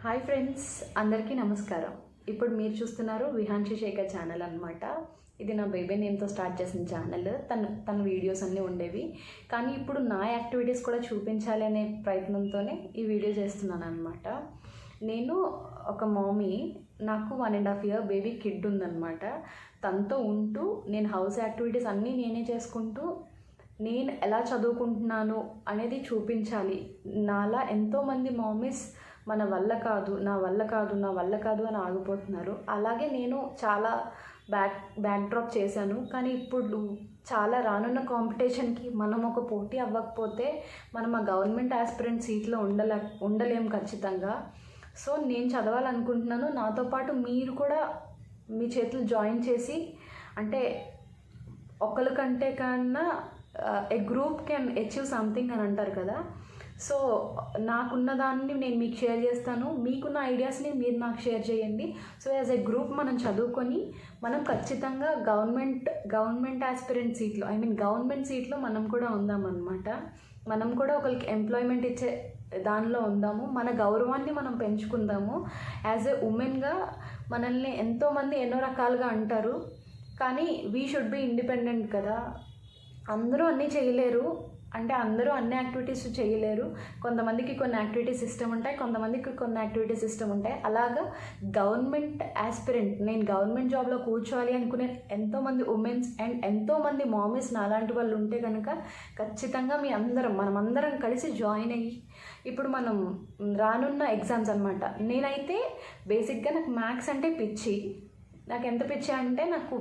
Hi friends, అందరికీ నమస్కారం. ఇప్పుడు మీరు చూస్తున్నారు విహాన్షి శేఖర్ ఛానల్ అనమాట. ఇది నా బేబీ నేమ్తో స్టార్ట్ చేసిన ఛానల్. తన వీడియోస్ అన్నీ ఉండేవి, కానీ ఇప్పుడు నా యాక్టివిటీస్ కూడా చూపించాలి అనే ప్రయత్నంతోనే ఈ వీడియో చేస్తున్నాను అనమాట. నేను ఒక మమ్మీ, నాకు 1.5 year బేబీ కిడ్ ఉందన్నమాట. తనతో ఉంటూ నేను హౌస్ యాక్టివిటీస్ అన్నీ నేనే చేసుకుంటూ నేను ఎలా చదువుకుంటున్నాను అనేది చూపించాలి. నాలా ఎంతోమంది మమ్మీస్ మన వల్ల కాదు, నా వల్ల కాదు, నా వల్ల కాదు అని ఆగిపోతున్నారు. అలాగే నేను చాలా బ్యాక్ డ్రాప్ చేశాను. కానీ ఇప్పుడు చాలా రానున్న కాంపిటీషన్కి మనం ఒక పోటీ అవ్వకపోతే మనం ఆ గవర్నమెంట్ ఆస్పిరెంట్ సీట్లో ఉండలేం ఖచ్చితంగా. సో నేను చదవాలనుకుంటున్నాను. నాతో పాటు మీరు కూడా మీ చేతులు జాయిన్ చేసి, అంటే ఒకరికంటే కన్నా ఏ గ్రూప్ కెన్ అచీవ్ సంథింగ్ అని అంటారు కదా. సో నాకున్న దాన్ని నేను మీకు షేర్ చేస్తాను, మీకున్న ఐడియాస్ని మీరు నాకు షేర్ చేయండి. సో యాజ్ ఎ గ్రూప్ మనం చదువుకొని మనం ఖచ్చితంగా గవర్నమెంట్ ఆస్పిరెంట్ సీట్లో, గవర్నమెంట్ సీట్లో మనం కూడా ఉందామన్నమాట. మనం కూడా ఒకరికి ఎంప్లాయ్మెంట్ ఇచ్చే దానిలో ఉందాము. మన గౌరవాన్ని మనం పెంచుకుందాము. యాజ్ ఎ ఉమెన్గా మనల్ని ఎంతోమంది ఎన్నో రకాలుగా అంటారు, కానీ వీ షుడ్ బి ఇండిపెండెంట్ కదా. అందరూ అన్నీ చేయలేరు, అంటే అందరూ అన్ని యాక్టివిటీస్ చేయలేరు. కొంతమందికి కొన్ని యాక్టివిటీస్ ఇష్టం ఉంటాయి, కొంతమందికి కొన్ని యాక్టివిటీస్ ఇష్టం ఉంటాయి. అలాగా గవర్నమెంట్ ఆస్పిరెంట్, నేను గవర్నమెంట్ జాబ్లో కూర్చోవాలి అనుకునే ఎంతోమంది ఉమెన్స్ అండ్ ఎంతోమంది మామీస్ నాలాంటి వాళ్ళు ఉంటే కనుక ఖచ్చితంగా మనమందరం కలిసి జాయిన్ అయ్యి ఇప్పుడు మనం రానున్న ఎగ్జామ్స్ అనమాట. నేనైతే బేసిక్గా నాకు మ్యాథ్స్ అంటే పిచ్చి. నాకు ఎంత పిచ్చి అంటే నాకు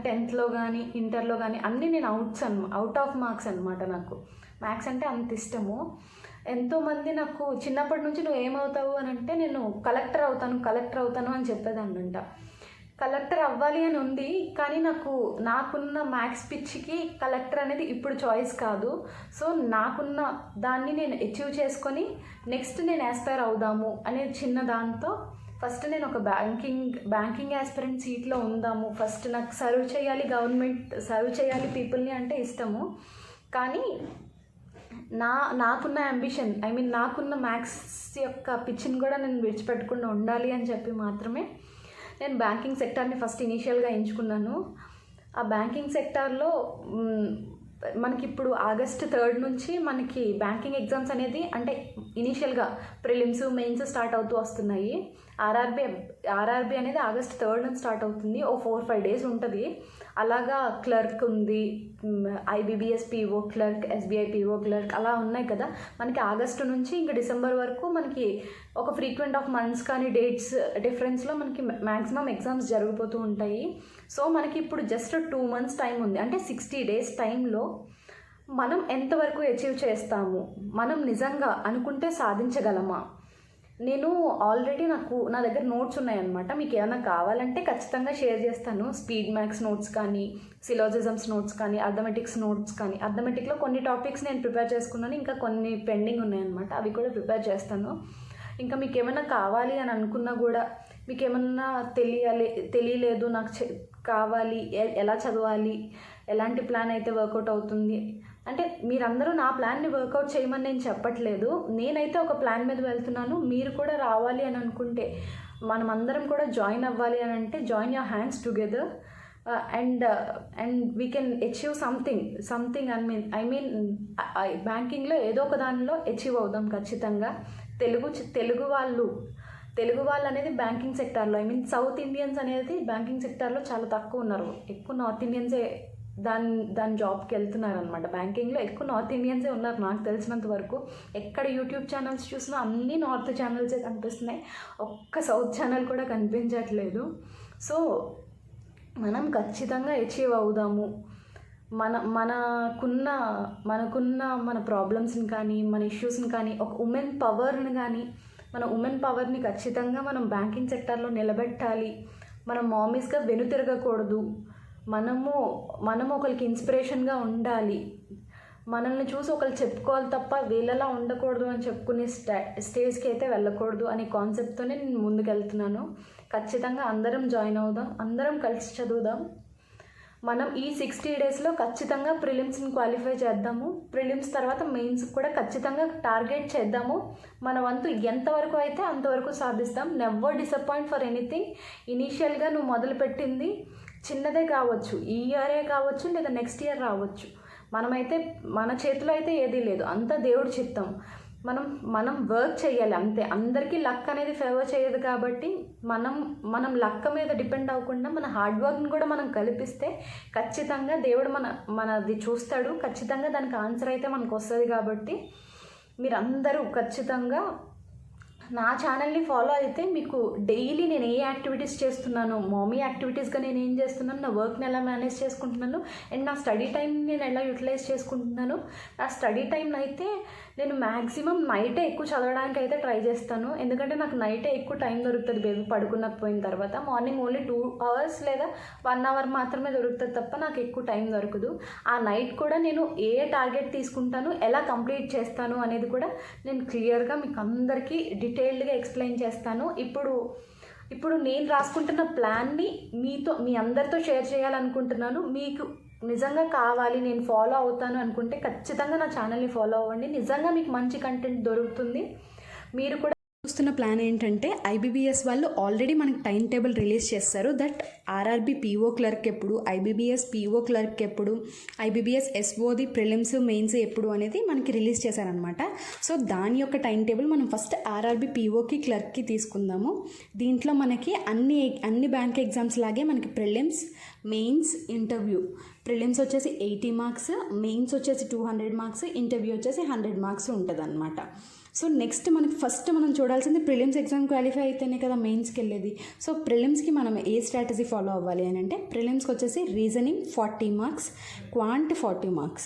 10th కానీ ఇంటర్లో కానీ అన్నీ నేను అవుట్ ఆఫ్ మార్క్స్ అనమాట. నాకు మ్యాథ్స్ అంటే అంత ఇష్టము. ఎంతోమంది నాకు చిన్నప్పటి నుంచి నువ్వు ఏమవుతావు అని అంటే నేను కలెక్టర్ అవుతాను అని చెప్పేదాన్నంట. కలెక్టర్ అవ్వాలి అని ఉంది, కానీ నాకున్న మ్యాథ్స్ పిచ్చికి కలెక్టర్ అనేది ఇప్పుడు చాయిస్ కాదు. సో నాకున్న దాన్ని నేను అచీవ్ చేసుకొని నెక్స్ట్ నేను ఆస్పైర్ అవుదాము అనే చిన్న దాంతో ఫస్ట్ నేను ఒక బ్యాంకింగ్ ఆస్పిరెంట్ సీట్లో ఉందాము. ఫస్ట్ నాకు సర్వ్ చేయాలి పీపుల్ని అంటే ఇష్టము. కానీ నాకున్న అంబిషన్, నాకున్న మ్యాథ్స్ యొక్క పిచ్చిని కూడా నేను విడిచిపెట్టకుండా ఉండాలి అని చెప్పి మాత్రమే నేను బ్యాంకింగ్ సెక్టార్ని ఫస్ట్ ఇనీషియల్గా ఎంచుకున్నాను. ఆ బ్యాంకింగ్ సెక్టార్లో మనకి ఇప్పుడు August 3rd నుంచి మనకి బ్యాంకింగ్ ఎగ్జామ్స్ అనేది, అంటే ఇనీషియల్గా ప్రిలిమ్స్ మెయిన్స్ స్టార్ట్ అవుతూ వస్తున్నాయి. ఆర్ఆర్బి అనేది August 3rd నుంచి స్టార్ట్ అవుతుంది. 4-5 days ఉంటుంది. అలాగా క్లర్క్ ఉంది, IBBS PO clerk, SBI PO clerk అలా ఉన్నాయి కదా. మనకి ఆగస్టు నుంచి ఇంకా డిసెంబర్ వరకు మనకి ఒక ఫ్రీక్వెంట్ ఆఫ్ మంత్స్ కానీ డేట్స్ డిఫరెన్స్లో మనకి మ్యాక్సిమం ఎగ్జామ్స్ జరిగిపోతూ ఉంటాయి. సో మనకి ఇప్పుడు జస్ట్ 2 months టైం ఉంది. అంటే 60 days టైంలో మనం ఎంతవరకు అచీవ్ చేస్తాము, మనం నిజంగా అనుకుంటే సాధించగలమా? నేను ఆల్రెడీ నా దగ్గర నోట్స్ ఉన్నాయన్నమాట. మీకు ఏమైనా కావాలంటే ఖచ్చితంగా షేర్ చేస్తాను. స్పీడ్ మ్యాథ్స్ నోట్స్ కానీ, సిలాజిజమ్స్ నోట్స్ కానీ, అర్థమెటిక్స్ నోట్స్ కానీ. అర్థమెటిక్లో కొన్ని టాపిక్స్ నేను ప్రిపేర్ చేసుకున్నాను, ఇంకా కొన్ని పెండింగ్ ఉన్నాయన్నమాట. అవి కూడా ప్రిపేర్ చేస్తాను. ఇంకా మీకు ఏమైనా కావాలి అని అనుకున్నా కూడా, మీకు ఏమన్నా తెలియలేదు, నాకు కావాలి, ఎలా చదవాలి, ఎలాంటి ప్లాన్ అయితే వర్కౌట్ అవుతుంది అంటే, మీరందరూ నా ప్లాన్ని వర్కౌట్ చేయమని నేను చెప్పట్లేదు. నేనైతే ఒక ప్లాన్ మీద వెళ్తున్నాను. మీరు కూడా రావాలి అని అనుకుంటే, మనం అందరం కూడా జాయిన్ అవ్వాలి అని అంటే, join your hands together and we can achieve something బ్యాంకింగ్లో ఏదో ఒక దానిలో అచీవ్ అవుదాం ఖచ్చితంగా. తెలుగు వాళ్ళు అనేది బ్యాంకింగ్ సెక్టార్లో, సౌత్ ఇండియన్స్ అనేది బ్యాంకింగ్ సెక్టార్లో చాలా తక్కువ ఉన్నారు. ఎక్కువ నార్త్ ఇండియన్సే దాని జాబ్కి వెళ్తున్నారు అనమాట. బ్యాంకింగ్లో ఎక్కువ నార్త్ ఇండియన్సే ఉన్నారు నాకు తెలిసినంత వరకు. ఎక్కడ యూట్యూబ్ ఛానల్స్ చూసినా అన్నీ నార్త్ ఛానల్సే కనిపిస్తున్నాయి, ఒక్క సౌత్ ఛానల్ కూడా కనిపించట్లేదు. సో మనం ఖచ్చితంగా అచీవ్ అవుదాము. మన ప్రాబ్లమ్స్ని కానీ, మన ఇష్యూస్ని కానీ, ఒక ఉమెన్ పవర్ని ఖచ్చితంగా మనం బ్యాంకింగ్ సెక్టార్లో నిలబెట్టాలి. మనం మామీస్గా వెనుతిరగకూడదు. మనము ఒకరికి ఇన్స్పిరేషన్గా ఉండాలి. మనల్ని చూసి ఒకరు చెప్పుకోవాలి తప్ప వీళ్ళలా ఉండకూడదు అని చెప్పుకునే స్టేజ్కి అయితే వెళ్ళకూడదు అనే కాన్సెప్ట్తోనే నేను ముందుకు వెళ్తున్నాను. ఖచ్చితంగా అందరం జాయిన్ అవుదాం, అందరం కలిసి చదువుదాం. మనం ఈ 60 డేస్లో ఖచ్చితంగా ప్రిలిమ్స్ని క్వాలిఫై చేద్దాము. ప్రిలిమ్స్ తర్వాత మెయిన్స్ కూడా ఖచ్చితంగా టార్గెట్ చేద్దాము. మన వంతు ఎంతవరకు అయితే అంతవరకు సాధిస్తాం. Never disappoint for anything. ఇనీషియల్గా నువ్వు మొదలుపెట్టింది చిన్నదే కావచ్చు, ఈ ఇయరే కావచ్చు, లేదా నెక్స్ట్ ఇయర్ రావచ్చు. మనమైతే మన చేతిలో అయితే ఏదీ లేదు, అంతా దేవుడి చిత్తం. మనం వర్క్ చేయాలి అంతే. అందరికీ లక్ అనేది ఫేవర్ చేయదు కాబట్టి మనం లక్ మీద డిపెండ్ అవ్వకుండా మన హార్డ్ వర్క్ని కూడా మనం కల్పిస్తే ఖచ్చితంగా దేవుడు మనది చూస్తాడు. ఖచ్చితంగా దానికి ఆన్సర్ అయితే మనకు వస్తుంది. కాబట్టి మీరందరూ ఖచ్చితంగా నా ఛానల్ని ఫాలో అయితే మీకు డైలీ నేను ఏ యాక్టివిటీస్ చేస్తున్నాను, మామీ యాక్టివిటీస్గా నేను ఏం చేస్తున్నాను, నా వర్క్ని ఎలా మేనేజ్ చేసుకుంటున్నాను, అండ్ నా స్టడీ టైంని నేను ఎలా యూటిలైజ్ చేసుకుంటున్నాను. నా స్టడీ టైం అయితే నేను మ్యాక్సిమం నైటే ఎక్కువ చదవడానికి అయితే ట్రై చేస్తాను. ఎందుకంటే నాకు నైటే ఎక్కువ టైం దొరుకుతుంది బేబీ పడుకున్నపోయిన తర్వాత. మార్నింగ్ ఓన్లీ 2 hours లేదా 1 hour మాత్రమే దొరుకుతుంది తప్ప నాకు ఎక్కువ టైం దొరకదు. ఆ నైట్ కూడా నేను ఏ టార్గెట్ తీసుకుంటాను, ఎలా కంప్లీట్ చేస్తాను అనేది కూడా నేను క్లియర్గా మీకు అందరికీ డీటెయిల్డ్గా ఎక్స్ప్లెయిన్ చేస్తాను. ఇప్పుడు నేను రాసుకుంటున్న ప్లాన్ని మీ అందరితో షేర్ చేయాలనుకుంటున్నాను. మీకు నిజంగా కావాలి, నేను ఫాలో అవుతాను అనుకుంటే ఖచ్చితంగా నా ఛానల్ని ఫాలో అవ్వండి. నిజంగా మీకు మంచి కంటెంట్ దొరుకుతుంది. మీరు కూడా చూస్తున్న ప్లాన్ ఏంటంటే ఐబీబీఎస్ వాళ్ళు ఆల్రెడీ మనకి టైం టేబుల్ రిలీజ్ చేస్తారు. దట్ ఆర్ఆర్బీ పీఓ క్లర్క్ ఎప్పుడు, ఐబీబీఎస్ పీఓ క్లర్క్ ఎప్పుడు, ఐబీబీఎస్ ఎస్ఓది ప్రిలిమ్స్ మెయిన్స్ ఎప్పుడు అనేది మనకి రిలీజ్ చేశారనమాట. సో దాని యొక్క టైం టేబుల్ మనం ఫస్ట్ ఆర్ఆర్బీ పీఓకి క్లర్క్కి తీసుకుందాము. దీంట్లో మనకి అన్ని బ్యాంక్ ఎగ్జామ్స్ లాగే మనకి ప్రిలిమ్స్, మెయిన్స్, ఇంటర్వ్యూ. ప్రిలిమ్స్ వచ్చేసి 80 marks, మెయిన్స్ వచ్చేసి 200 marks, ఇంటర్వ్యూ వచ్చేసి 100 marks ఉంటుంది అనమాట. సో నెక్స్ట్ ఫస్ట్ మనం చూడాల్సింది ప్రిలిమ్స్ ఎగ్జామ్ క్వాలిఫై అయితేనే కదా మెయిన్స్కి వెళ్ళేది. సో ప్రిలిమ్స్కి మనం ఏ స్ట్రాటజీ ఫాలో అవ్వాలి అని అంటే ప్రిలిమ్స్కి వచ్చేసి రీజనింగ్ 40 marks, క్వాంట్ 40 marks.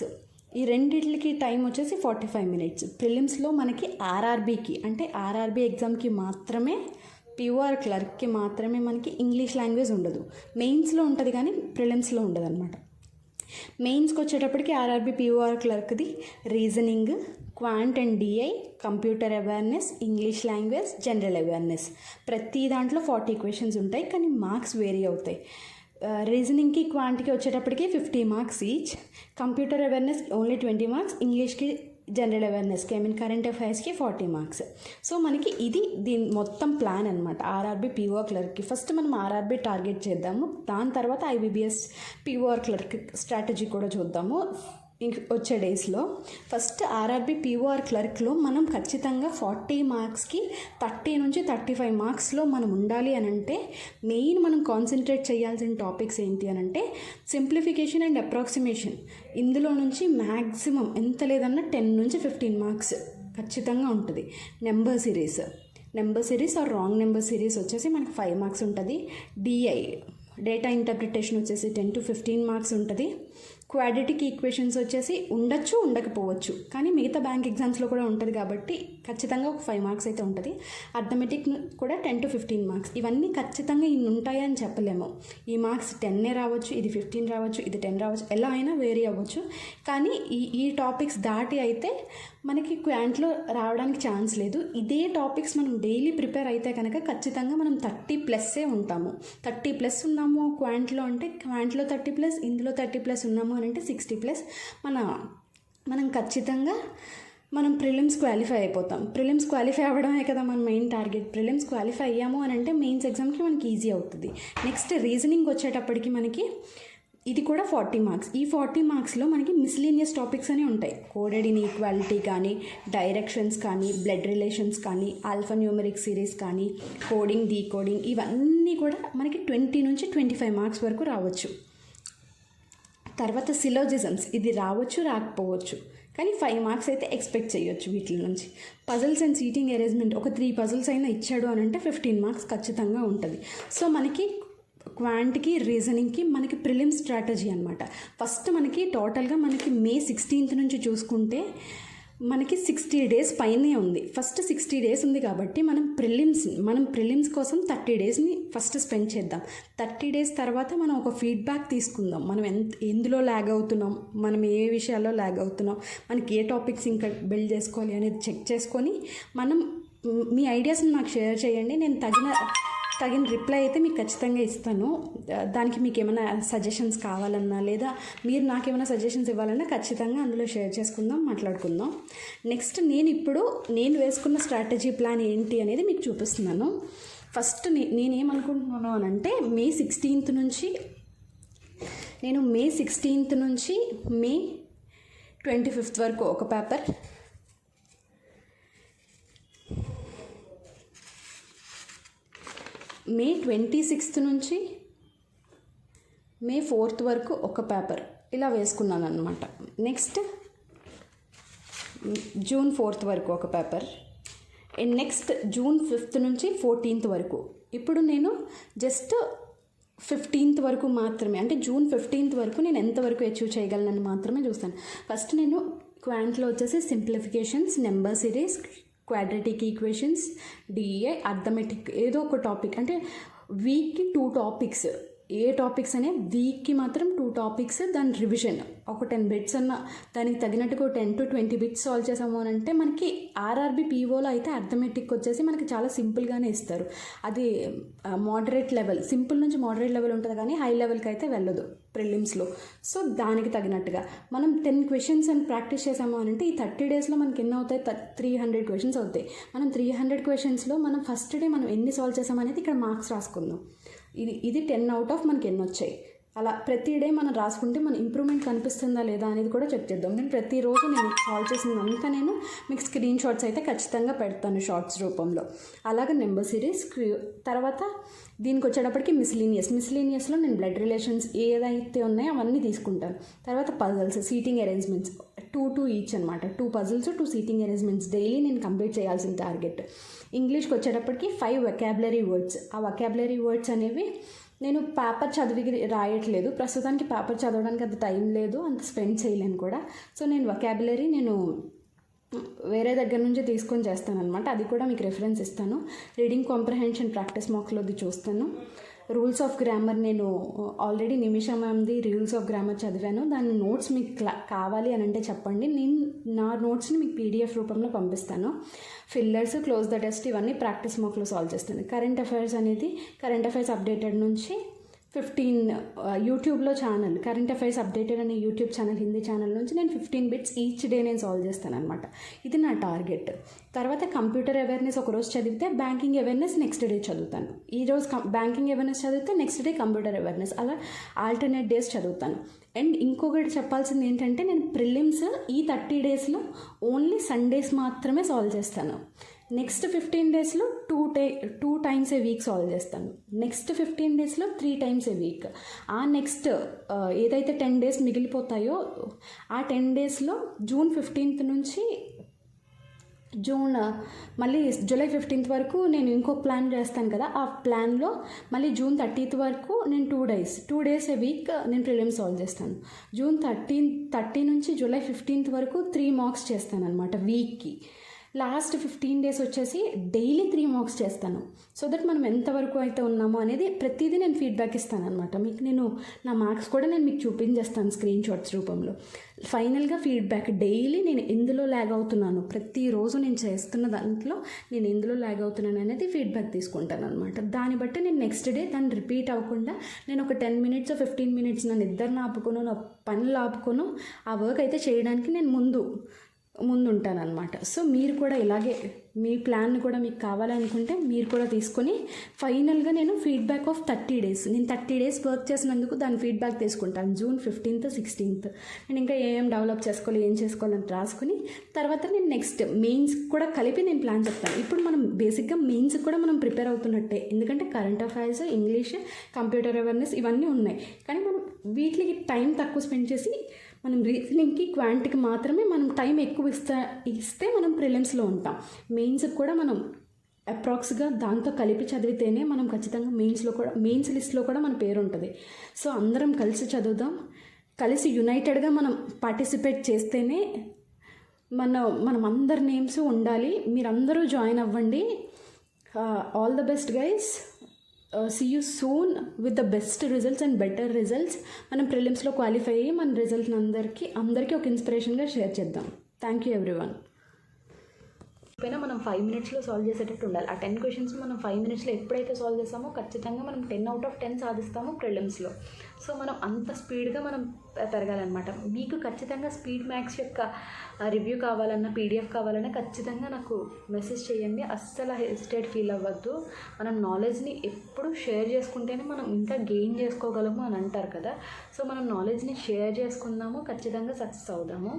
ఈ రెండింటికి టైం వచ్చేసి 45 minutes. ప్రిలిమ్స్లో మనకి ఆర్ఆర్బీకి అంటే ఆర్ఆర్బీ ఎగ్జామ్కి మాత్రమే, పీఓఆర్ క్లర్క్కి మాత్రమే మనకి ఇంగ్లీష్ లాంగ్వేజ్ ఉండదు. మెయిన్స్లో ఉంటుంది కానీ ప్రిలిమ్స్లో ఉండదు అనమాట. మెయిన్స్కి వచ్చేటప్పటికి ఆర్ఆర్బీ పీఓఆర్ క్లర్క్ది reasoning, quant and DI, computer awareness, English language, general awareness. ప్రతి దాంట్లో 40 questions ఉంటాయి కానీ మార్క్స్ వేరీ అవుతాయి. రీజనింగ్కి, క్వాంట్కి వచ్చేటప్పటికి 50 marks each, computer awareness only 20 marks, ఇంగ్లీష్కి, జనరల్ అవేర్నెస్కి కరెంట్ అఫైర్స్కి 40 marks. సో మనకి దీని మొత్తం ప్లాన్ అనమాట ఆర్ఆర్బీ పీఓఆర్ క్లర్క్కి. ఫస్ట్ మనం ఆర్ఆర్బీ టార్గెట్ చేద్దాము, దాని తర్వాత ఐబీబీఎస్ పీఓఆర్ క్లర్క్ స్ట్రాటజీ కూడా చూద్దాము వచ్చే డేస్లో. ఫస్ట్ ఆర్ఆర్బీ పీఓఆర్ క్లర్క్లో మనం ఖచ్చితంగా 40 marksకి 30 నుంచి 35 marksలో మనం ఉండాలి అని అంటే మెయిన్ మనం కాన్సన్ట్రేట్ చేయాల్సిన టాపిక్స్ ఏంటి అని అంటే సింప్లిఫికేషన్ అండ్ అప్రాక్సిమేషన్. ఇందులో నుంచి మ్యాక్సిమం ఎంత లేదన్నా 10 నుంచి 15 marks ఖచ్చితంగా ఉంటుంది. Number series or wrong number series వచ్చేసి మనకి 5 marks ఉంటుంది. డిఐ డేటా ఇంటర్ప్రిటేషన్ వచ్చేసి 10 to 15 marks ఉంటుంది. క్వాడ్రాటిక్ ఈక్వేషన్స్ వచ్చేసి ఉండొచ్చు, ఉండకపోవచ్చు, కానీ మిగతా బ్యాంక్ ఎగ్జామ్స్లో కూడా ఉంటుంది కాబట్టి ఖచ్చితంగా ఒక 5 marks అయితే ఉంటుంది. అర్థమెటిక్ కూడా 10 to 15 marks. ఇవన్నీ ఖచ్చితంగా ఇన్ని ఉంటాయని చెప్పలేము. ఈ మార్క్స్ 10 రావచ్చు, ఇది 15 రావచ్చు, ఇది 10 రావచ్చు, ఎలా అయినా వేరీ అవ్వచ్చు. కానీ ఈ టాపిక్స్ దాటి అయితే మనకి క్వాంట్లో రావడానికి ఛాన్స్ లేదు. ఇదే టాపిక్స్ మనం డైలీ ప్రిపేర్ అయితే కనుక ఖచ్చితంగా మనం 30+ ఉంటాము. 30+ ఉన్నాము క్వాంట్లో అంటే, క్వాంట్లో 30+, ఇందులో 30+ ఉన్నాము అని అంటే 60+. మనం ఖచ్చితంగా ప్రిలిమ్స్ క్వాలిఫై అయిపోతాం. ప్రిలిమ్స్ క్వాలిఫై అవ్వడమే కదా మన మెయిన్ టార్గెట్. ప్రిలిమ్స్ క్వాలిఫై అయ్యాము అని అంటే మెయిన్స్ ఎగ్జామ్కి మనకి ఈజీ అవుతుంది. నెక్స్ట్ రీజనింగ్ వచ్చేటప్పటికి మనకి ఇది కూడా 40 marks. ఈ 40 marksలో మనకి మిస్లీనియస్ టాపిక్స్ అని ఉంటాయి. కోడెడ్ ఇన్ఈక్వాలిటీ కానీ, డైరెక్షన్స్ కానీ, బ్లడ్ రిలేషన్స్ కానీ, ఆల్ఫా న్యూమరిక్ సిరీస్ కానీ, కోడింగ్, డీకోడింగ్, ఇవన్నీ కూడా మనకి 20 నుంచి 25 marks వరకు రావచ్చు. తర్వాత సిలోజిజమ్స్, ఇది రావచ్చు, రాకపోవచ్చు, కానీ 5 marks అయితే ఎక్స్పెక్ట్ చేయొచ్చు వీటి నుంచి. పజిల్స్ అండ్ సీటింగ్ అరేంజ్మెంట్ ఒక 3 puzzles అయినా ఇచ్చాడు అని అంటే 15 marks ఖచ్చితంగా ఉంటుంది. సో మనకి క్వాంట్కి, రీజనింగ్కి మనకి ప్రిలిమ్స్ స్ట్రాటజీ అనమాట. ఫస్ట్ మనకి టోటల్గా మనకి May 16th నుంచి చూసుకుంటే మనకి 60 days పైనే ఉంది. ఫస్ట్ 60 days ఉంది కాబట్టి మనం ప్రిలిమ్స్ కోసం 30 daysని ఫస్ట్ స్పెండ్ చేద్దాం. 30 days తర్వాత మనం ఒక ఫీడ్బ్యాక్ తీసుకుందాం. మనం ఎందులో ల్యాగ్ అవుతున్నాం, మనం ఏ విషయాల్లో ల్యాగ్ అవుతున్నాం, మనకి ఏ టాపిక్స్ ఇంకా బిల్డ్ చేసుకోవాలి అనేది చెక్ చేసుకొని మీ ఐడియాస్ని నాకు షేర్ చేయండి. నేను తగిన రిప్లై అయితే మీకు ఖచ్చితంగా ఇస్తాను. దానికి మీకు ఏమైనా సజెషన్స్ కావాలన్నా లేదా మీరు నాకేమైనా సజెషన్స్ ఇవ్వాలన్నా ఖచ్చితంగా అందులో షేర్ చేసుకుందాం, మాట్లాడుకుందాం. నెక్స్ట్ నేను వేసుకున్న స్ట్రాటజీ ప్లాన్ ఏంటి అనేది మీకు చూపిస్తున్నాను. ఫస్ట్ నేనేమనుకుంటున్నాను అని అంటే మే 16th నుంచి మే 25th వరకు ఒక పేపర్, మే 26th నుంచి మే 4th వరకు ఒక పేపర్ ఇలా వేసుకున్నాను అనమాట. నెక్స్ట్ జూన్ 4th వరకు ఒక paper, and next June 5th నుంచి 14th వరకు. ఇప్పుడు నేను జస్ట్ 15th వరకు మాత్రమే, అంటే జూన్ 15th వరకు నేను ఎంతవరకు అచీవ్ చేయగలనని మాత్రమే చూస్తాను. ఫస్ట్ నేను క్వాంట్లో వచ్చేసి simplifications, number series, quadratic equations, DA, arithmetic, ఏదో ఒక టాపిక్, అంటే వీక్కి 2 టాపిక్స్, ఏ టాపిక్స్ అనే వీక్కి మాత్రం 2 టాపిక్స్, దాని రివిజన్ ఒక 10 బిట్స్ అన్న దానికి తగినట్టుగా 10 to 20 బిట్స్ సాల్వ్ చేసాము అని అంటే మనకి ఆర్ఆర్బి పీఓలో అయితే అర్థమెటిక్ వచ్చేసి మనకి చాలా సింపుల్గానే ఇస్తారు. అది మోడరేట్ లెవెల్, సింపుల్ నుంచి మోడరేట్ లెవెల్ ఉంటుంది కానీ హై లెవెల్కి అయితే వెళ్ళదు ప్రిలిమ్స్లో. సో దానికి తగినట్టుగా మనం 10 క్వశ్చన్స్ అని ప్రాక్టీస్ చేసాము అని అంటే ఈ 30 డేస్లో మనకి ఎన్ని అవుతాయి, 300 క్వశ్చన్స్ అవుతాయి. మనం 300 క్వశ్చన్స్లో మనం ఫస్ట్ డే మనం ఎన్ని సాల్వ్ చేసామనేది ఇక్కడ మార్క్స్ రాసుకుందాం. ఇది 10 out of మనకి ఎన్ని వచ్చాయి. అలా ప్రతి డే మనం రాసుకుంటే మన ఇంప్రూవ్మెంట్ కనిపిస్తుందా లేదా అనేది కూడా చెక్ చేద్దాం. నేను ప్రతిరోజు నేను సాల్వ్ చేసిందంతా నేను మీకు స్క్రీన్ షాట్స్ అయితే ఖచ్చితంగా పెడతాను షార్ట్స్ రూపంలో. అలాగే నెంబర్ సిరీస్, తర్వాత దీనికి వచ్చేటప్పటికి మిస్లీనియస్లో నేను బ్లడ్ రిలేషన్స్ ఏదైతే ఉన్నాయో అవన్నీ తీసుకుంటాను. తర్వాత పజల్స్, సీటింగ్ అరేంజ్మెంట్స్ 2 ఈచ్ అనమాట, 2 పజిల్స్ 2 సీటింగ్ అరేంజ్మెంట్స్ డైలీ నేను కంప్లీట్ చేయాల్సిన టార్గెట్. ఇంగ్లీష్కి వచ్చేటప్పటికి 5 వొకాబులరీ వర్డ్స్. ఆ వొకాబులరీ వర్డ్స్ అనేవి నేను పేపర్ చదివి రాయట్లేదు, ప్రస్తుతానికి పేపర్ చదవడానికి అంత టైం లేదు, అంత స్పెండ్ చేయలేను కూడా. సో నేను వొకాబులరీ వేరే దగ్గర నుంచి తీసుకొని చేస్తానన్నమాట. అది కూడా మీకు రెఫరెన్స్ ఇస్తాను. రీడింగ్ కాంప్రహెన్షన్ ప్రాక్టీస్ మార్క్స్లోది చూస్తాను. రూల్స్ ఆఫ్ గ్రామర్ నేను ఆల్రెడీ నిమిషా మ్యామ్ది రూల్స్ ఆఫ్ గ్రామర్ చదివాను. దాని నోట్స్ మీకు కావాలి అని అంటే చెప్పండి, నేను నా నోట్స్ని మీకు పీడిఎఫ్ రూపంలో పంపిస్తాను. ఫిల్లర్స్, క్లోజ్ ద టెస్ట్ ఇవన్నీ ప్రాక్టీస్ మార్క్లో సాల్వ్ చేస్తాను. కరెంట్ అఫైర్స్ అప్డేటెడ్ నుంచి 15 యూట్యూబ్లో ఛానల్ కరెంట్ అఫైర్స్ అప్డేటెడ్ అనే యూట్యూబ్ ఛానల్, హిందీ ఛానల్ నుంచి నేను 15 బిట్స్ ఈచ్ డే నేను సాల్వ్ చేస్తాను అనమాట. ఇది నా టార్గెట్. తర్వాత కంప్యూటర్ అవేర్నెస్ ఒకరోజు చదివితే బ్యాంకింగ్ అవేర్నెస్ నెక్స్ట్ డే చదువుతాను. ఈరోజు బ్యాంకింగ్ అవేర్నెస్ చదివితే నెక్స్ట్ డే కంప్యూటర్ అవేర్నెస్, అలా ఆల్టర్నేట్ డేస్ చదువుతాను. అండ్ ఇంకొకటి చెప్పాల్సింది ఏంటంటే నేను ప్రిలిమ్స్ ఈ 30 డేస్లో ఓన్లీ సండేస్ మాత్రమే సాల్వ్ చేస్తాను. నెక్స్ట్ 15 డేస్లో 2 times ఏ వీక్ సాల్వ్ చేస్తాను. నెక్స్ట్ 15 డేస్లో 3 times ఏ వీక్. ఆ నెక్స్ట్ ఏదైతే 10 days మిగిలిపోతాయో ఆ 10 daysలో జూన్ 15th నుంచి మళ్ళీ జూలై 15th వరకు నేను ఇంకొక ప్లాన్ చేస్తాను కదా, ఆ ప్లాన్లో మళ్ళీ జూన్ 30th వరకు నేను 2 days ఏ వీక్ నేను ప్రిలిమ్స్ సాల్వ్ చేస్తాను. జూన్ 30 నుంచి జూలై 15th వరకు 3 మార్క్స్ చేస్తాను అనమాట వీక్కి. లాస్ట్ 15 days వచ్చేసి డైలీ 3 మార్క్స్ చేస్తాను. సో దట్ మనం ఎంతవరకు అయితే ఉన్నామో అనేది ప్రతిదీ నేను ఫీడ్బ్యాక్ ఇస్తాను అనమాట. మీకు నేను నా మార్క్స్ కూడా నేను మీకు చూపించేస్తాను స్క్రీన్ షాట్స్ రూపంలో. ఫైనల్గా ఫీడ్బ్యాక్ డైలీ నేను ఎందులో ల్యాగ్ అవుతున్నాను, ప్రతిరోజు నేను చేస్తున్న దాంట్లో నేను ఎందులో ల్యాగ్ అవుతున్నాను అనేది ఫీడ్బ్యాక్ తీసుకుంటాను అనమాట. దాన్ని బట్టి నేను నెక్స్ట్ డే దాన్ని రిపీట్ అవ్వకుండా నేను ఒక 10 minutes 15 minutes నా నిద్రను ఆపుకోను, నా పనులు ఆపుకోను, ఆ వర్క్ అయితే చేయడానికి నేను ముందు ఉంటానన్నమాట. సో మీరు కూడా ఇలాగే మీ ప్లాన్ కూడా మీకు కావాలనుకుంటే మీరు కూడా తీసుకొని ఫైనల్గా నేను ఫీడ్బ్యాక్ ఆఫ్ 30 days, నేను 30 days వర్క్ చేసినందుకు దాని ఫీడ్బ్యాక్ తీసుకుంటాను. జూన్ 15th 16th నేను ఇంకా ఏం డెవలప్ చేసుకోవాలి, ఏం చేసుకోవాలని రాసుకుని తర్వాత నేను నెక్స్ట్ మెయిన్స్ కూడా కలిపి నేను ప్లాన్ చెప్తాను. ఇప్పుడు మనం బేసిక్గా మెయిన్స్ కూడా మనం ప్రిపేర్ అవుతున్నట్టే, ఎందుకంటే current affairs, English, computer awareness ఇవన్నీ ఉన్నాయి. కానీ మనం వీటికి టైం తక్కువ స్పెండ్ చేసి మనం రీజనింగ్కి, క్వాంటికి మాత్రమే మనం టైం ఎక్కువ ఇస్తే మనం ప్రిలిమ్స్లో ఉంటాం. మెయిన్స్కి కూడా మనం అప్రాక్స్గా దాంతో కలిపి చదివితేనే మనం ఖచ్చితంగా మెయిన్స్ లిస్ట్లో కూడా మన పేరు ఉంటుంది. సో అందరం కలిసి చదువుదాం, కలిసి యునైటెడ్గా మనం పార్టిసిపేట్ చేస్తేనే మనం అందరి నేమ్స్ ఉండాలి. మీరందరూ జాయిన్ అవ్వండి. All the best guys. See you soon with the best results and better results. మనం ప్రిలిమ్స్లో క్వాలిఫై అయ్యి మన రిజల్ట్ని అందరికీ ఒక ఇన్స్పిరేషన్గా షేర్ చేద్దాం. Thank you everyone. పైన మనం 5 మినిట్స్లో సాల్వ్ చేసేటట్టు ఉండాలి. ఆ 10 క్వశ్చన్స్ మనం 5 మినిట్స్లో ఎప్పుడైతే సాల్వ్ చేస్తామో ఖచ్చితంగా మనం 10 out of 10 సాధిస్తాము ప్రిలిమ్స్లో. సో మనం అంత స్పీడ్గా మనం పెరగాలన్నమాట. మీకు ఖచ్చితంగా స్పీడ్ మ్యాథ్స్ యొక్క రివ్యూ కావాలన్నా, పీడిఎఫ్ కావాలన్నా ఖచ్చితంగా నాకు మెసేజ్ చేయండి. అస్సలు హెసిటేట్ ఫీల్ అవ్వద్దు. మనం నాలెడ్జ్ని ఎప్పుడు షేర్ చేసుకుంటేనే మనం ఇంకా గెయిన్ చేసుకోగలము అని అంటారు కదా. సో మనం నాలెడ్జ్ని షేర్ చేసుకుందాము, ఖచ్చితంగా సక్సెస్ అవుదాము.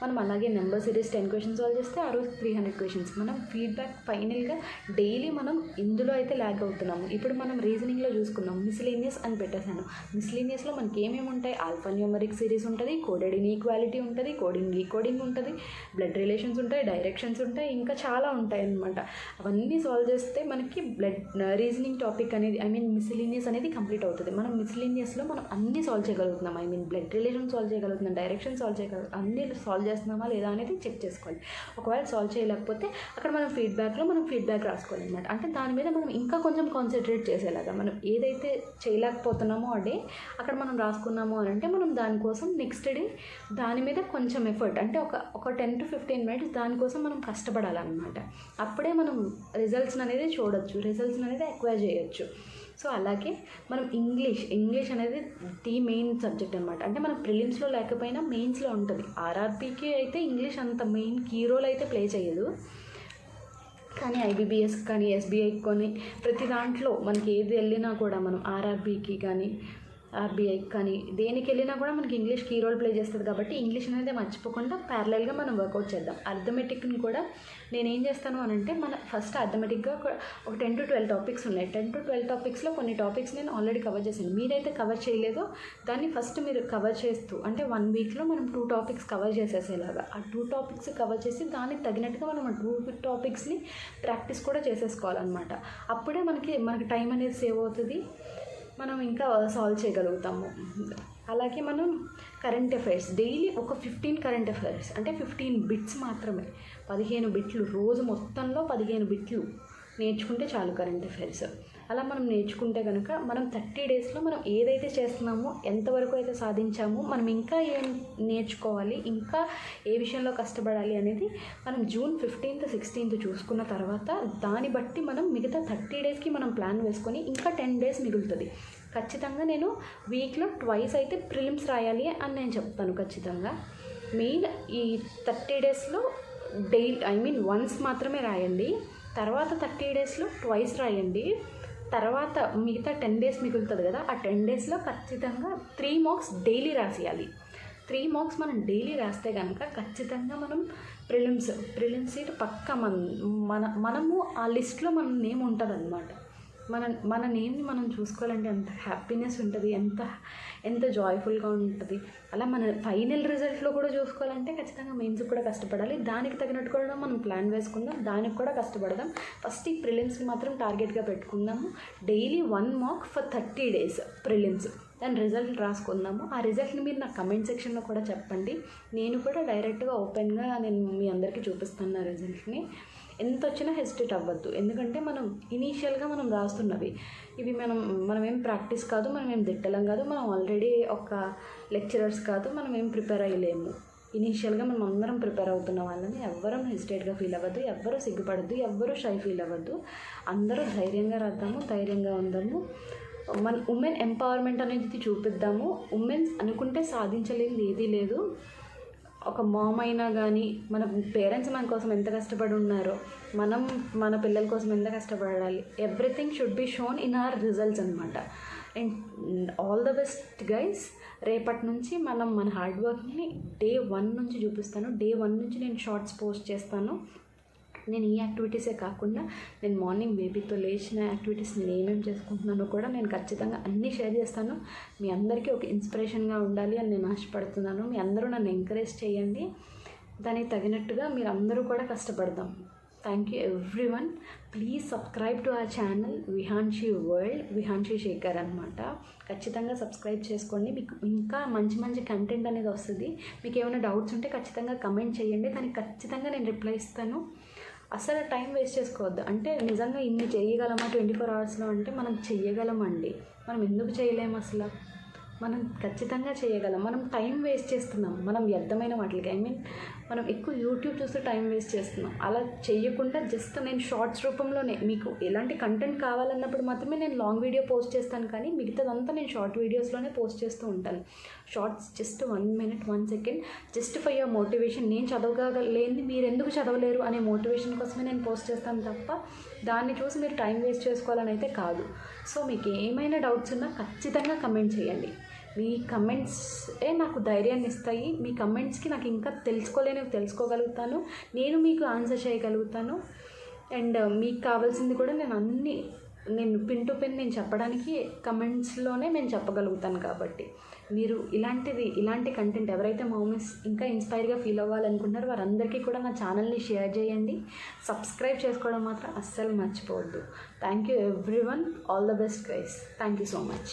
మనం అలాగే నెంబర్ సిరీస్ 10 క్వశ్చన్స్ సాల్వ్ చేస్తే ఆ రోజు 300 క్వశ్చన్స్. మనం ఫీడ్బ్యాక్ ఫైనల్గా డైలీ మనం ఇందులో అయితే ల్యాగ్ అవుతున్నాము. ఇప్పుడు మనం రీజనింగ్లో చూసుకున్నాం, మిస్లేనియస్ అని పెట్టేశాను. మిస్లేనియస్లో మనకి ఏమేమి ఉంటాయి? ఆల్ఫా న్యూమరిక్ సిరీస్ ఉంటుంది, కోడెడ్ ఇన్ఈక్వాలిటీ ఉంటుంది, కోడింగ్ డీకోడింగ్ ఉంటుంది, బ్లడ్ రిలేషన్స్ ఉంటాయి, డైరెక్షన్స్ ఉంటాయి, ఇంకా చాలా ఉంటాయి అన్నమాట. అవన్నీ సాల్వ్ చేస్తే మనకి రీజనింగ్ టాపిక్ అనేది మిస్లేనియస్ అనేది కంప్లీట్ అవుతుంది. మనం మిస్లేనియస్లో మనం అన్నీ సాల్వ్ చేయగలుగుతున్నాం. బ్లడ్ రిలేషన్ సాల్వ్ చేయగలుగుతున్నాం, డైరెక్షన్ సాల్వ్ చేయగలుగుతాం, అన్నీ సాల్వ్ చేస్తున్నామా లేదా అనేది చెక్ చేసుకోవాలి. ఒకవేళ సాల్వ్ చేయలేకపోతే అక్కడ మనం ఫీడ్బ్యాక్లో మనం ఫీడ్బ్యాక్ రాసుకోవాలన్నమాట. అంటే దాని మీద మనం ఇంకా కొంచెం కాన్సన్ట్రేట్ చేసేలాగా, మనం ఏదైతే చేయలేకపోతున్నామో ఆ డే అక్కడ మనం రాసుకున్నాము అని అంటే మనం దానికోసం నెక్స్ట్ డే దాని మీద కొంచెం ఎఫర్ట్, అంటే ఒక 10 to 15 minutes దానికోసం మనం కష్టపడాలన్నమాట. అప్పుడే మనం రిజల్ట్స్ అనేది చూడొచ్చు, రిజల్ట్స్ అనేది ఎక్వైర్ చేయొచ్చు. సో అలాగే మనం ఇంగ్లీష్ అనేది ది మెయిన్ సబ్జెక్ట్ అనమాట. అంటే మనం ప్రిలిమ్స్లో లేకపోయినా మెయిన్స్లో ఉంటుంది. ఆర్ఆర్బీకి అయితే ఇంగ్లీష్ అంత మెయిన్ కీ రోల్ అయితే ప్లే చేయదు, కానీ ఐబీబీఎస్ కానీ ఎస్బీఐకి కానీ ప్రతి దాంట్లో మనకి ఏది వెళ్ళినా కూడా మనం ఆర్ఆర్బీకి కానీ ఆర్బీఐ కానీ దేనికి వెళ్ళినా కూడా మనకి ఇంగ్లీష్ కీ రోల్ ప్లే చేస్తుంది. కాబట్టి ఇంగ్లీష్ అనేది మర్చిపోకుండా ప్యారలల్గా మనం వర్కౌట్ చేద్దాం. అర్థమెటిక్ని కూడా నేను ఏం చేస్తాను అని అంటే, మన ఫస్ట్ అర్థమెటిక్గా ఒక 10 to 12 టాపిక్స్ ఉన్నాయి. 10 to 12 టాపిక్స్లో కొన్ని టాపిక్స్ నేను ఆల్రెడీ కవర్ చేశాను. మీరైతే కవర్ చేయలేదో దాన్ని ఫస్ట్ మీరు కవర్ చేస్తూ, అంటే 1 weekలో మనం 2 టాపిక్స్ కవర్ చేసేసేలాగా, ఆ 2 టాపిక్స్ కవర్ చేసి దానికి తగినట్టుగా మనం 2 టాపిక్స్ని ప్రాక్టీస్ కూడా చేసేసుకోవాలన్నమాట. అప్పుడే మనకి టైం అనేది సేవ్ అవుతుంది, మనం ఇంకా సాల్వ్ చేయగలుగుతాము. అలాగే మనం కరెంట్ అఫైర్స్ డైలీ ఒక 15 కరెంట్ అఫైర్స్, అంటే 15 బిట్స్ మాత్రమే, 15 బిట్లు, రోజు మొత్తంలో 15 బిట్లు నేర్చుకుంటే చాలు కరెంట్ అఫైర్స్. అలా మనం నేర్చుకుంటే కనుక మనం 30 daysలో మనం ఏదైతే చేస్తున్నామో, ఎంతవరకు అయితే సాధించామో, మనం ఇంకా ఏం నేర్చుకోవాలి, ఇంకా ఏ విషయంలో కష్టపడాలి అనేది మనం June 15th 16th చూసుకున్న తర్వాత దాన్ని బట్టి మనం మిగతా 30 daysకి మనం ప్లాన్ వేసుకొని ఇంకా 10 days మిగులుతుంది. ఖచ్చితంగా నేను వీక్లో 2 అయితే ప్రిలిమ్స్ రాయాలి అని నేను చెప్తాను. ఖచ్చితంగా మెయిన్ ఈ 30 daysలో వన్స్ మాత్రమే రాయండి. తర్వాత 30 daysలో 2 రాయండి. తర్వాత మిగతా 10 days మిగులుతుంది కదా, ఆ 10 daysలో ఖచ్చితంగా 3 marks డైలీ రాసేయాలి. 3 marks మనం డైలీ రాస్తే కనుక ఖచ్చితంగా మనం ప్రిలిమ్స్ సీట్ పక్కా మనము ఆ లిస్ట్లో మన నేమ్ ఉంటుంది అనమాట. మన నేమ్ని మనం చూసుకోవాలంటే ఎంత హ్యాపీనెస్ ఉంటుంది, ఎంత జాయ్ఫుల్గా ఉంటుంది. అలా మన ఫైనల్ రిజల్ట్లో కూడా చూసుకోవాలంటే ఖచ్చితంగా మెయిన్స్కి కూడా కష్టపడాలి. దానికి తగినట్టు కూడా మనం ప్లాన్ వేసుకుందాం, దానికి కూడా కష్టపడదాం. ఫస్ట్ ఈ ప్రిలిమ్స్ని మాత్రం టార్గెట్గా పెట్టుకుందాము. Daily 1 mark for 30 days prelims, దాని రిజల్ట్ రాసుకుందాము. ఆ రిజల్ట్ని మీరు నా కమెంట్ సెక్షన్లో కూడా చెప్పండి. నేను కూడా డైరెక్ట్గా ఓపెన్గా నేను మీ అందరికీ చూపిస్తాను ఆ రిజల్ట్ని. ఎంత వచ్చినా హెసిటేట్ అవ్వద్దు, ఎందుకంటే మనం ఇనీషియల్గా మనం రాస్తున్నవి ఇవి మనం ఏం ప్రాక్టీస్ కాదు, మనం ఏం దిట్టలం కాదు, మనం ఆల్రెడీ ఒక లెక్చరర్స్ కాదు, మనం ఏం ప్రిపేర్ అయ్యలేము. ఇనీషియల్గా మనం అందరం ప్రిపేర్ అవుతున్న వాళ్ళని ఎవ్వరం హెసిటేట్గా ఫీల్ అవ్వద్దు, ఎవ్వరూ సిగ్గుపడద్దు, ఎవ్వరూ షై ఫీల్ అవ్వద్దు. అందరూ ధైర్యంగా రాద్దాము, ధైర్యంగా ఉందాము. మన ఉమెన్ ఎంపవర్మెంట్ అనేది చూపిద్దాము. ఉమెన్స్ అనుకుంటే సాధించలేనిది ఏదీ లేదు. ఒక మామ్ అయినా కానీ మన పేరెంట్స్ మన కోసం ఎంత కష్టపడి ఉన్నారో, మనం మన పిల్లల కోసం ఎంత కష్టపడాలి, everything should be shown in our results అనమాట. And all the best guys. రేపటి నుంచి మన హార్డ్ వర్క్ని Day 1 నుంచి చూపిస్తాను. Day 1 నుంచి నేను షార్ట్స్ పోస్ట్ చేస్తాను. నేను ఈ యాక్టివిటీసే కాకుండా నేను మార్నింగ్ బేబీతో లేచిన యాక్టివిటీస్ నేను ఏమేమి చేసుకుంటున్నానో కూడా నేను ఖచ్చితంగా అన్నీ షేర్ చేస్తాను. మీ అందరికీ ఒక ఇన్స్పిరేషన్గా ఉండాలి అని నేను ఆశపడుతున్నాను. మీ అందరూ నన్ను ఎంకరేజ్ చేయండి, దానికి తగినట్టుగా మీరు అందరూ కూడా కష్టపడదాం. Thank you everyone. Please subscribe to our channel Vihanshi world, Vihanshi Shekhar అనమాట. ఖచ్చితంగా సబ్స్క్రైబ్ చేసుకోండి. మీకు ఇంకా మంచి కంటెంట్ అనేది వస్తుంది. మీకు ఏమైనా డౌట్స్ ఉంటే ఖచ్చితంగా కమెంట్ చేయండి, దానికి ఖచ్చితంగా నేను రిప్లై ఇస్తాను. అసలు టైం వేస్ట్ చేసుకోవద్దు. అంటే నిజంగా ఇన్ని చేయగలమా 24 hours అంటే మనం చెయ్యగలమండి. మనం ఎందుకు చేయలేము? అసలు మనం ఖచ్చితంగా చేయగలం. మనం టైం వేస్ట్ చేస్తున్నాం, మనం వ్యర్థమైన వాటికి. మనం ఎక్కువ యూట్యూబ్ చూస్తూ టైం వేస్ట్ చేస్తున్నాం. అలా చేయకుండా జస్ట్ నేను షార్ట్స్ రూపంలోనే మీకు ఎలాంటి కంటెంట్ కావాలన్నప్పుడు మాత్రమే నేను లాంగ్ వీడియో పోస్ట్ చేస్తాను, కానీ మిగతాదంతా నేను షార్ట్ వీడియోస్లోనే పోస్ట్ చేస్తూ ఉంటాను. Shorts just 1 minute 1 second just for your motivation. నేను చదవగలేంది మీరు ఎందుకు చదవలేరు అనే మోటివేషన్ కోసమే నేను పోస్ట్ చేస్తాను తప్ప దాన్ని చూసి మీరు టైం వేస్ట్ చేసుకోవాలని అయితే కాదు. సో మీకు ఏమైనా డౌట్స్ ఉన్నా ఖచ్చితంగా కమెంట్ చేయండి. మీ కమెంట్సే నాకు ధైర్యాన్ని ఇస్తాయి. మీ కమెంట్స్కి నాకు ఇంకా తెలుసుకోగలుగుతాను, నేను మీకు ఆన్సర్ చేయగలుగుతాను. అండ్ మీకు కావాల్సింది కూడా నేను పిన్ టు పిన్ నేను చెప్పడానికి కమెంట్స్లోనే నేను చెప్పగలుగుతాను. కాబట్టి మీరు ఇలాంటి కంటెంట్ ఎవరైతే మమ్మీస్ ఇంకా ఇన్స్పైర్గా ఫీల్ అవ్వాలనుకుంటున్నారో వారందరికీ కూడా నా ఛానల్ని షేర్ చేయండి. సబ్స్క్రైబ్ చేసుకోవడం మాత్రం అస్సలు మర్చిపోవద్దు. Thank you everyone. All the best guys. Thank you so much.